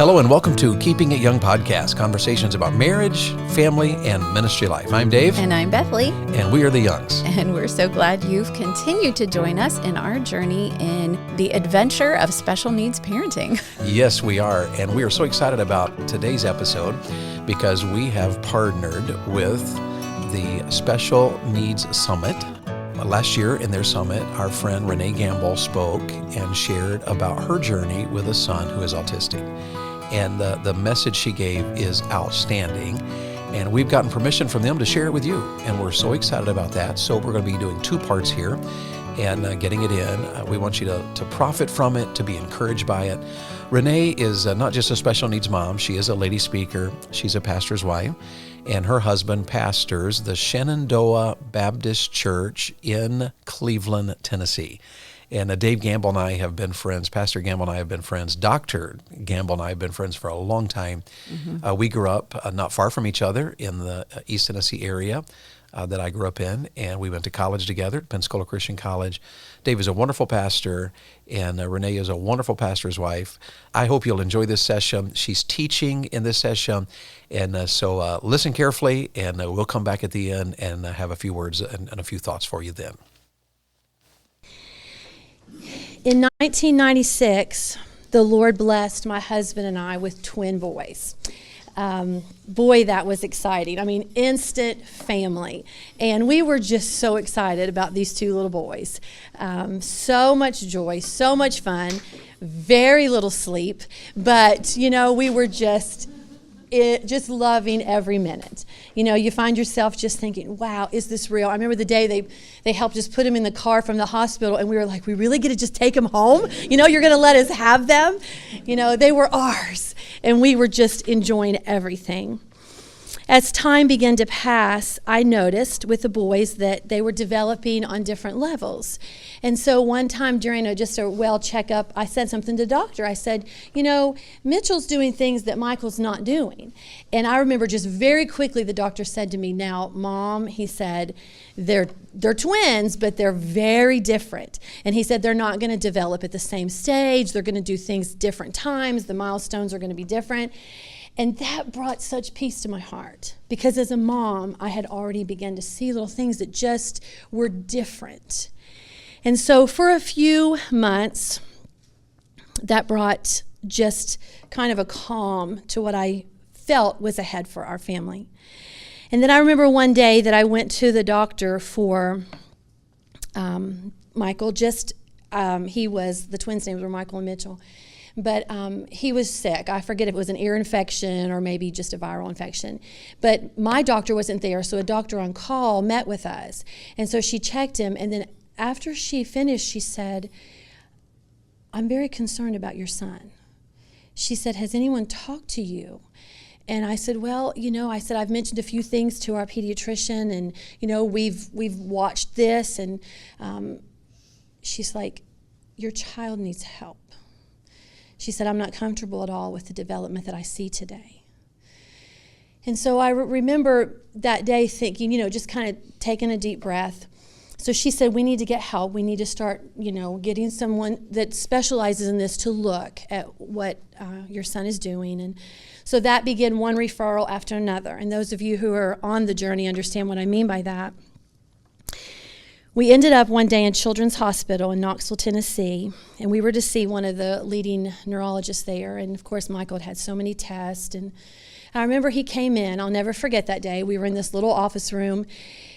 Hello and welcome to Keeping It Young podcast, conversations about marriage, family, and ministry life. I'm Dave. And I'm Bethlie. And we are the Youngs. And we're so glad you've continued to join us in our journey in the adventure of special needs parenting. Yes, we are. And we are so excited about today's episode because we have partnered with the Special Needs Summit. Last year in their summit, our friend Renee Gamble spoke and shared about her journey with a son who is autistic. And the message she gave is outstanding. And we've gotten permission from them to share it with you. And we're so excited about that. So we're going to be doing two parts here and getting it in. We want you to profit from it, to be encouraged by it. Renee is not just a special needs mom. She is a lady speaker. She's a pastor's wife. And her husband pastors the Shenandoah Baptist Church in Cleveland, Tennessee. And Dave Gamble and I have been friends. Pastor Gamble and I have been friends. Dr. Gamble and I have been friends for a long time. Mm-hmm. We grew up not far from each other in the East Tennessee area that I grew up in, and we went to college together at Tabernacle Christian College. Dave is a wonderful pastor, and Renee is a wonderful pastor's wife. I hope you'll enjoy this session. She's teaching in this session, and so listen carefully, and we'll come back at the end and have a few words and a few thoughts for you then. In 1996, the Lord blessed my husband and I with twin boys. Boy, that was exciting. I mean, instant family. And we were just so excited about these two little boys. So much joy, so much fun, very little sleep. But, we were just loving every minute. You find yourself just thinking, wow, is this real? I remember the day they helped us put him in the car from the hospital, and we were like, we really get to just take him home? You're going to let us have them? They were ours, and we were just enjoying everything. As time began to pass, I noticed with the boys that they were developing on different levels. And so one time during a well checkup, I said something to the doctor. I said, Mitchell's doing things that Michael's not doing. And I remember just very quickly the doctor said to me, now, Mom, he said, they're twins, but they're very different. And he said they're not going to develop at the same stage. They're going to do things different times. The milestones are going to be different. And that brought such peace to my heart because as a mom, I had already begun to see little things that just were different. And so for a few months, that brought just kind of a calm to what I felt was ahead for our family. And then I remember one day that I went to the doctor for Michael. The twins' names were Michael and Mitchell. But he was sick. I forget if it was an ear infection or maybe just a viral infection. But my doctor wasn't there, so a doctor on call met with us. And so she checked him, and then after she finished, she said, I'm very concerned about your son. She said, has anyone talked to you? And I said, well, I've mentioned a few things to our pediatrician, and, we've watched this. And she's like, your child needs help. She said, I'm not comfortable at all with the development that I see today. And so I remember that day thinking, just kind of taking a deep breath. So she said, we need to get help. We need to start, getting someone that specializes in this to look at what your son is doing. And so that began one referral after another. And those of you who are on the journey understand what I mean by that. We ended up one day in Children's Hospital in Knoxville, Tennessee, and we were to see one of the leading neurologists there. And of course, Michael had so many tests. And I remember he came in. I'll never forget that day. We were in this little office room.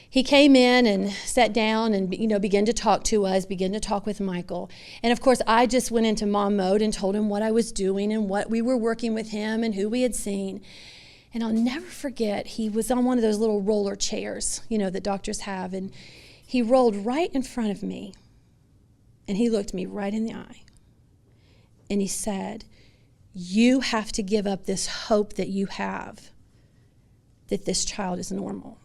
He came in and sat down and, began to talk to us, began to talk with Michael. And of course, I just went into mom mode and told him what I was doing and what we were working with him and who we had seen. And I'll never forget, he was on one of those little roller chairs, that doctors have. And he rolled right in front of me, and he looked me right in the eye. And he said, you have to give up this hope that you have that this child is normal.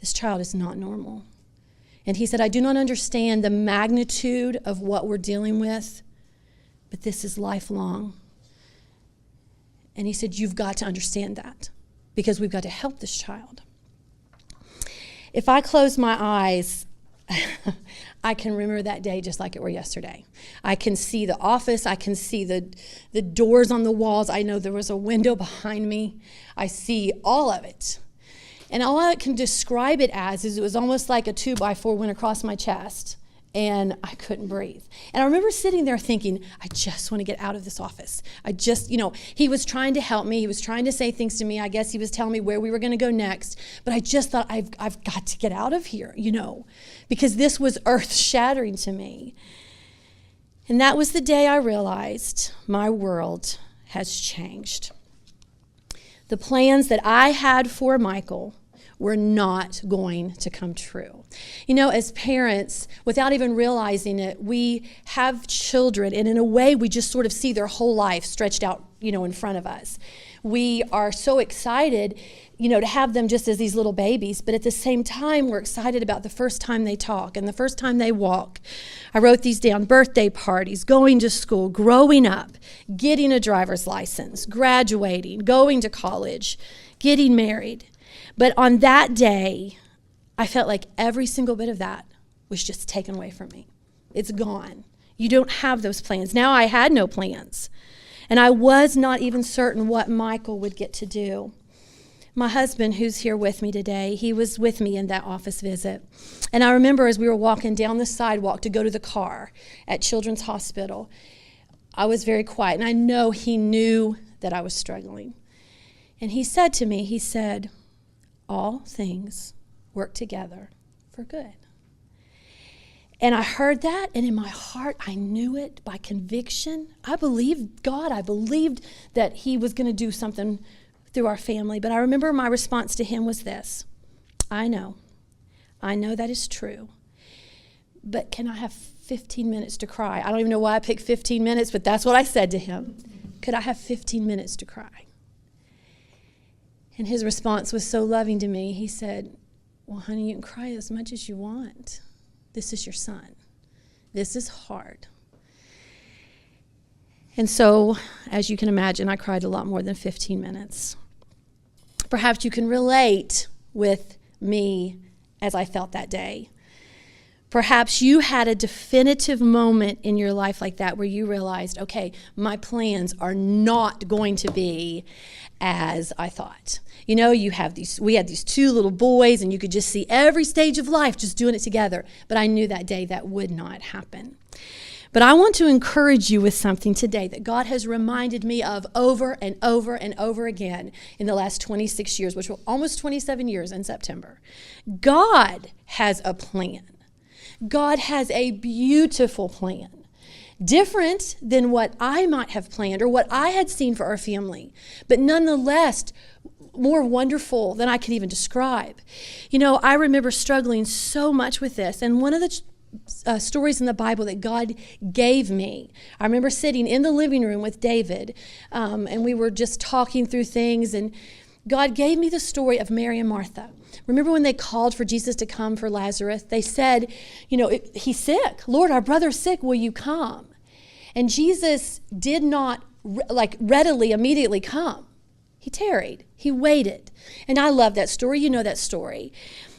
This child is not normal. And he said, I do not understand the magnitude of what we're dealing with, but this is lifelong. And he said, you've got to understand that because we've got to help this child. If I close my eyes, I can remember that day just like it were yesterday. I can see the office. I can see the doors on the walls. I know there was a window behind me. I see all of it. And all I can describe it as is it was almost like a 2x4 went across my chest, and I couldn't breathe. And I remember sitting there thinking, I just want to get out of this office. He was trying to help me. He was trying to say things to me. I guess he was telling me where we were going to go next. But I just thought, I've got to get out of here, because this was earth-shattering to me. And that was the day I realized my world has changed. The plans that I had for Michael were not going to come true. As parents, without even realizing it, we have children, and in a way, we just sort of see their whole life stretched out, in front of us. We are so excited, to have them just as these little babies, but at the same time, we're excited about the first time they talk and the first time they walk. I wrote these down: birthday parties, going to school, growing up, getting a driver's license, graduating, going to college, getting married. But on that day, I felt like every single bit of that was just taken away from me. It's gone. You don't have those plans. Now I had no plans. And I was not even certain what Michael would get to do. My husband, who's here with me today, he was with me in that office visit. And I remember as we were walking down the sidewalk to go to the car at Children's Hospital, I was very quiet. And I know he knew that I was struggling. And he said to me, all things work together for good. And I heard that, and in my heart, I knew it by conviction. I believed God. I believed that he was going to do something through our family. But I remember my response to him was this: I know that is true, but can I have 15 minutes to cry? I don't even know why I picked 15 minutes, but that's what I said to him. Could I have 15 minutes to cry? And his response was so loving to me. He said, well, honey, you can cry as much as you want. This is your son. This is hard. And so, as you can imagine, I cried a lot more than 15 minutes. Perhaps you can relate with me as I felt that day. Perhaps you had a definitive moment in your life like that where you realized, okay, my plans are not going to be as I thought. We had these two little boys, and you could just see every stage of life just doing it together. But I knew that day that would not happen. But I want to encourage you with something today that God has reminded me of over and over and over again in the last 26 years, which were almost 27 years in September. God has a plan. God has a beautiful plan, different than what I might have planned or what I had seen for our family, but nonetheless more wonderful than I could even describe. I remember struggling so much with this, and one of the stories in the Bible that God gave me, I remember sitting in the living room with David, and we were just talking through things, and God gave me the story of Mary and Martha. Remember when they called for Jesus to come for Lazarus? They said, he's sick. Lord, our brother's sick. Will you come? And Jesus did not readily, immediately come. He tarried. He waited. And I love that story. You know that story.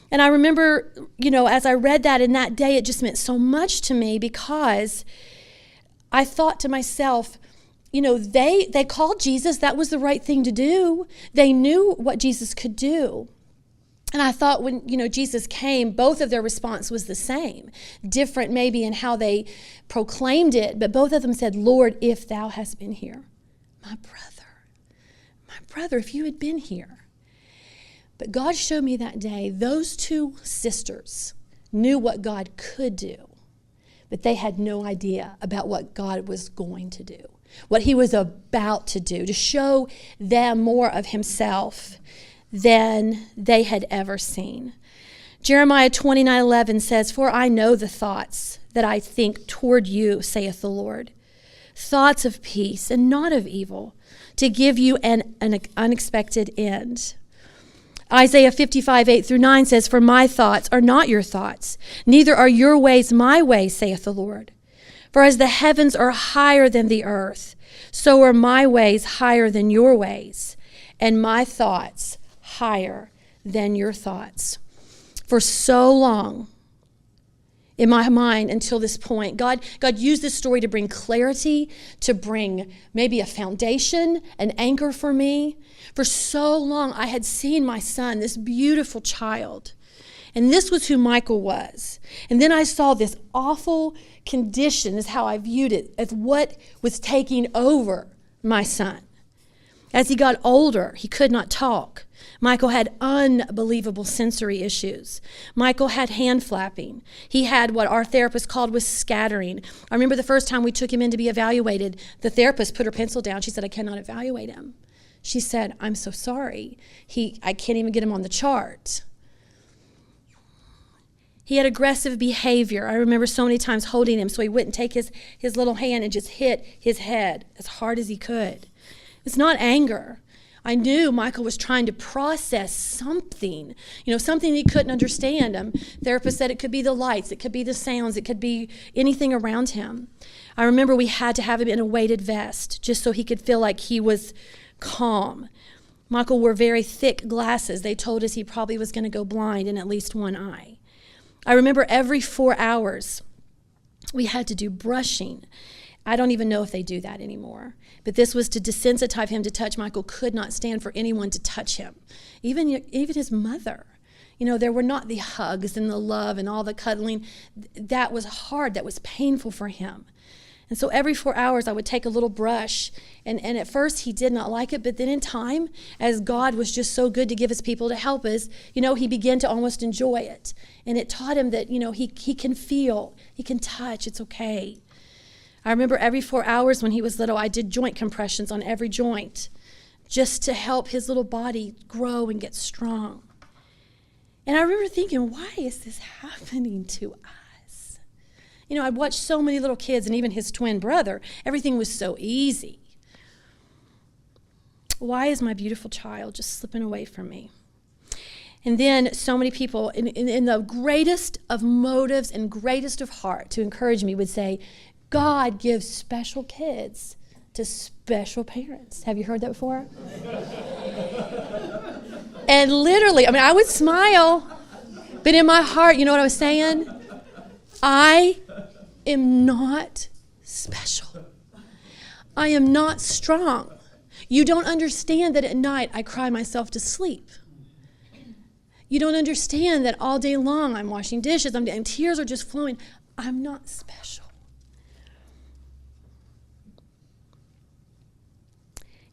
And I remember, as I read that in that day, it just meant so much to me because I thought to myself, they called Jesus. That was the right thing to do. They knew what Jesus could do. And I thought when, Jesus came, both of their response was the same. Different maybe in how they proclaimed it, but both of them said, Lord, if thou hast been here, my brother, if you had been here. But God showed me that day, those two sisters knew what God could do, but they had no idea about what God was going to do, what he was about to do, to show them more of himself than they had ever seen. Jeremiah 29:11 says, for I know the thoughts that I think toward you, saith the Lord, thoughts of peace and not of evil, to give you an unexpected end. Isaiah 55:8-9 says, for my thoughts are not your thoughts, neither are your ways my ways, saith the Lord. For as the heavens are higher than the earth, so are my ways higher than your ways, and my thoughts higher than your thoughts. For so long, in my mind until this point. God used this story to bring clarity, to bring maybe a foundation, an anchor for me. For so long, I had seen my son, this beautiful child, and this was who Michael was. And then I saw this awful condition, is how I viewed it, as what was taking over my son. As he got older, he could not talk. Michael had unbelievable sensory issues. Michael had hand flapping. He had what our therapist called was scattering. I remember the first time we took him in to be evaluated, the therapist put her pencil down. She said, I cannot evaluate him. She said, I'm so sorry. I can't even get him on the chart. He had aggressive behavior. I remember so many times holding him so he wouldn't take his little hand and just hit his head as hard as he could. It's not anger. I knew Michael was trying to process something, something he couldn't understand. Therapist said it could be the lights, it could be the sounds, it could be anything around him. I remember we had to have him in a weighted vest just so he could feel like he was calm. Michael wore very thick glasses. They told us he probably was going to go blind in at least one eye. I remember every 4 hours we had to do brushing. I don't even know if they do that anymore. But this was to desensitize him to touch. Michael could not stand for anyone to touch him, even his mother. There were not the hugs and the love and all the cuddling. That was hard. That was painful for him. And so every 4 hours I would take a little brush. And at first he did not like it, but then in time, as God was just so good to give us people to help us, he began to almost enjoy it. And it taught him that, he can feel, he can touch, it's okay. I remember every 4 hours when he was little, I did joint compressions on every joint just to help his little body grow and get strong. And I remember thinking, why is this happening to us? I'd watched so many little kids and even his twin brother. Everything was so easy. Why is my beautiful child just slipping away from me? And then so many people in the greatest of motives and greatest of heart to encourage me would say, God gives special kids to special parents. Have you heard that before? And literally, I would smile, but in my heart, you know what I was saying? I am not special. I am not strong. You don't understand that at night I cry myself to sleep. You don't understand that all day long I'm washing dishes and tears are just flowing. I'm not special.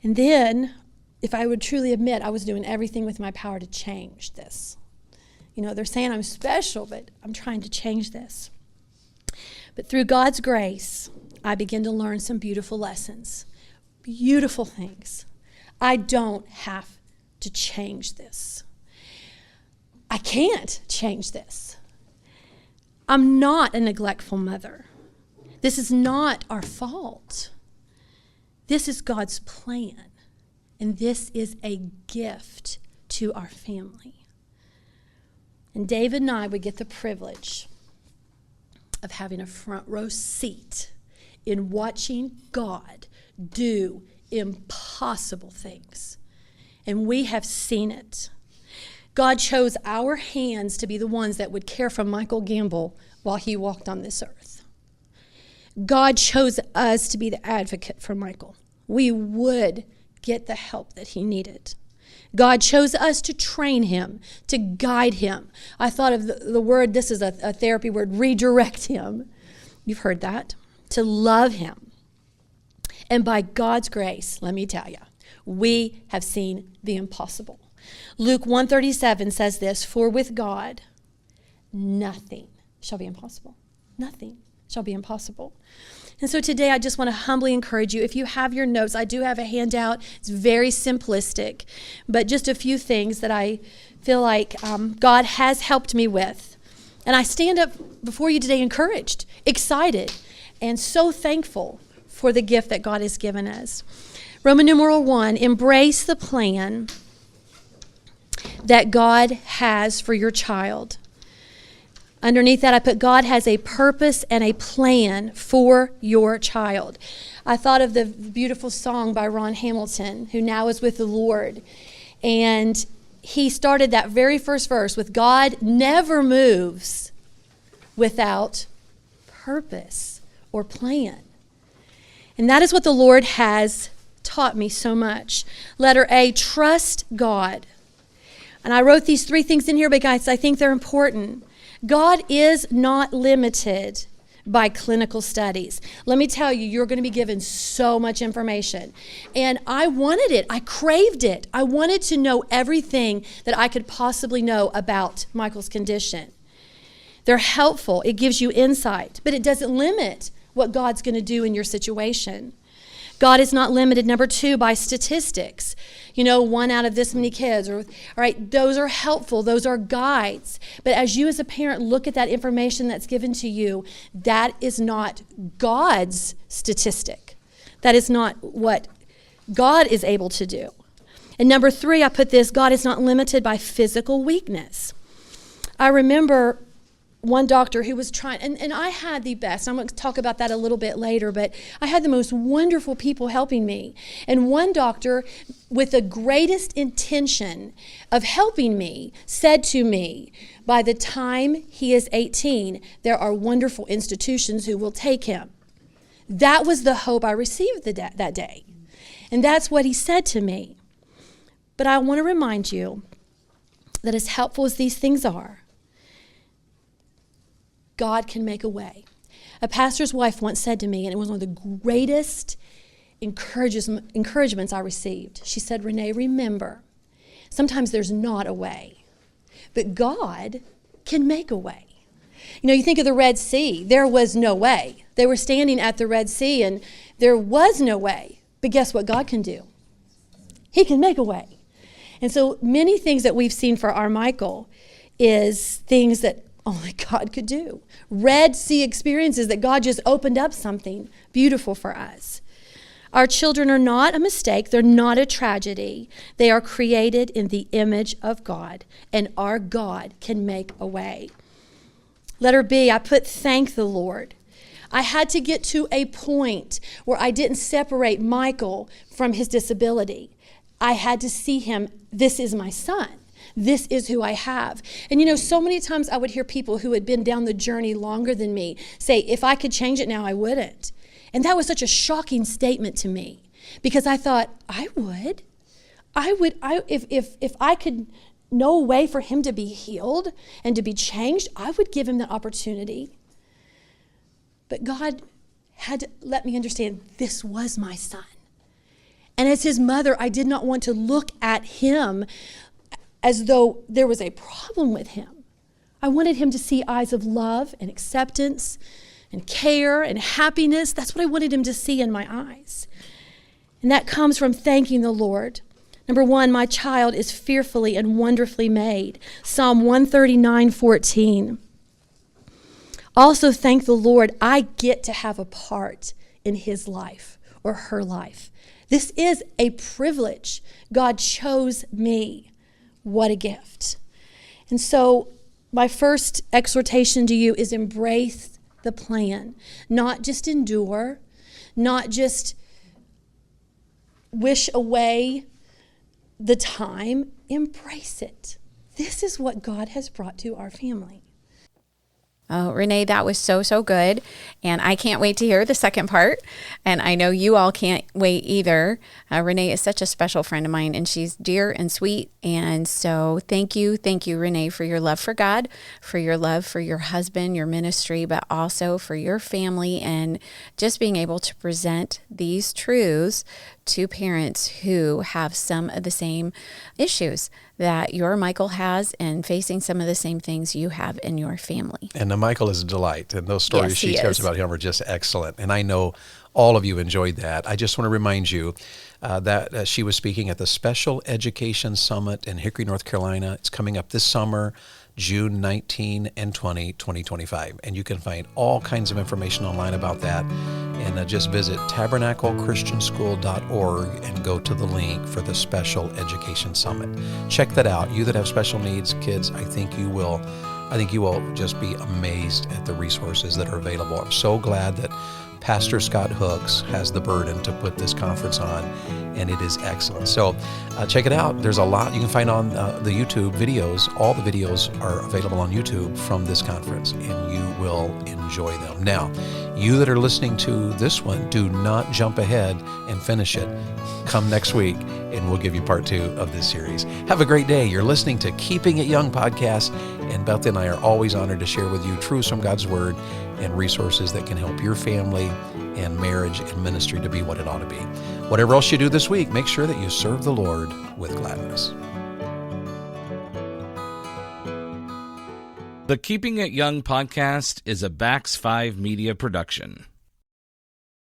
And then, if I would truly admit, I was doing everything with my power to change this. They're saying I'm special, but I'm trying to change this. But through God's grace, I began to learn some beautiful lessons, beautiful things. I don't have to change this. I can't change this. I'm not a neglectful mother. This is not our fault. This is God's plan, and this is a gift to our family. And David and I would get the privilege of having a front row seat in watching God do impossible things. And we have seen it. God chose our hands to be the ones that would care for Michael Gamble while he walked on this earth. God chose us to be the advocate for Michael. We would get the help that he needed. God chose us to train him, to guide him. I thought of the word, this is a therapy word, redirect him. You've heard that. To love him. And by God's grace, let me tell you, we have seen the impossible. Luke 1:37 says this, for with God, nothing shall be impossible. Nothing shall be impossible. And so today I just want to humbly encourage you, if you have your notes, I do have a handout. It's very simplistic, but just a few things that I feel like God has helped me with. And I stand up before you today encouraged, excited, and so thankful for the gift that God has given us. Roman numeral 1, embrace the plan that God has for your child. Underneath that, I put God has a purpose and a plan for your child. I thought of the beautiful song by Ron Hamilton, who now is with the Lord. And he started that very first verse with, God never moves without purpose or plan. And that is what the Lord has taught me so much. Letter A, trust God. And I wrote these 3 things in here because I think they're important. God is not limited by clinical studies. Let me tell you, you're going to be given so much information. And I wanted it. I craved it. I wanted to know everything that I could possibly know about Michael's condition. They're helpful. It gives you insight, but it doesn't limit what God's going to do in your situation. God is not limited, number 2, by statistics. 1 out of this many kids. All right, those are helpful. Those are guides. But as you as a parent look at that information that's given to you, that is not God's statistic. That is not what God is able to do. And number 3, I put this, God is not limited by physical weakness. I remember one doctor who was trying, and I had the best. I'm going to talk about that a little bit later, but I had the most wonderful people helping me. And one doctor, with the greatest intention of helping me, said to me, by the time he is 18, there are wonderful institutions who will take him. That was the hope I received that day. And that's what he said to me. But I want to remind you that as helpful as these things are, God can make a way. A pastor's wife once said to me, and it was one of the greatest encouragements I received. She said, Renee, remember, sometimes there's not a way, but God can make a way. You think of the Red Sea. There was no way. They were standing at the Red Sea, and there was no way. But guess what God can do? He can make a way. And so many things that we've seen for our Michael is things that only God could do. Red Sea experiences that God just opened up something beautiful for us. Our children are not a mistake. They're not a tragedy. They are created in the image of God, and our God can make a way. Letter B, I put thank the Lord. I had to get to a point where I didn't separate Michael from his disability. I had to see him, this is my son. This is who I have. And so many times I would hear people who had been down the journey longer than me say, if I could change it now, I wouldn't. And that was such a shocking statement to me, because I thought, I would. If I could know a way for him to be healed and to be changed, I would give him the opportunity. But God had to let me understand this was my son. And as his mother, I did not want to look at him as though there was a problem with him. I wanted him to see eyes of love and acceptance and care and happiness. That's what I wanted him to see in my eyes. And that comes from thanking the Lord. Number 1, my child is fearfully and wonderfully made. Psalm 139:14. Also thank the Lord, I get to have a part in his life or her life. This is a privilege. God chose me. What a gift. And so my first exhortation to you is embrace the plan. Not just endure, not just wish away the time. Embrace it. This is what God has brought to our family. Oh, Renee, that was so good. And I can't wait to hear the second part. And I know you all can't wait either. Renee is such a special friend of mine, and she's dear and sweet. And so thank you, Renee, for your love for God, for your love for your husband, your ministry, but also for your family, and just being able to present these truths to parents who have some of the same issues that your Michael has, and facing some of the same things you have in your family. And Michael is a delight, and those stories Yes, she shares about him are just excellent. And I know all of you enjoyed that. I just want to remind you that she was speaking at the Special Education Summit in Hickory, North Carolina. It's coming up this summer, June 19 and 20, 2025. And you can find all kinds of information online about that. And just visit tabernaclechristianschool.org and go to the link for the Special Education Summit. Check that out. You that have special needs kids, I think you will just be amazed at the resources that are available. I'm so glad that Pastor Scott Hooks has the burden to put this conference on, and it is excellent. So check it out. There's a lot you can find on the YouTube videos. All the videos are available on YouTube from this conference, and you will enjoy them. Now, you that are listening to this one, do not jump ahead and finish it. Come next week, and we'll give you part 2 of this series. Have a great day. You're listening to Keeping It Young podcast, and Bethlie and I are always honored to share with you truths from God's Word and resources that can help your family and marriage and ministry to be what it ought to be. Whatever else you do this week, make sure that you serve the Lord with gladness. The Keeping It Young podcast is a Bax 5 Media production.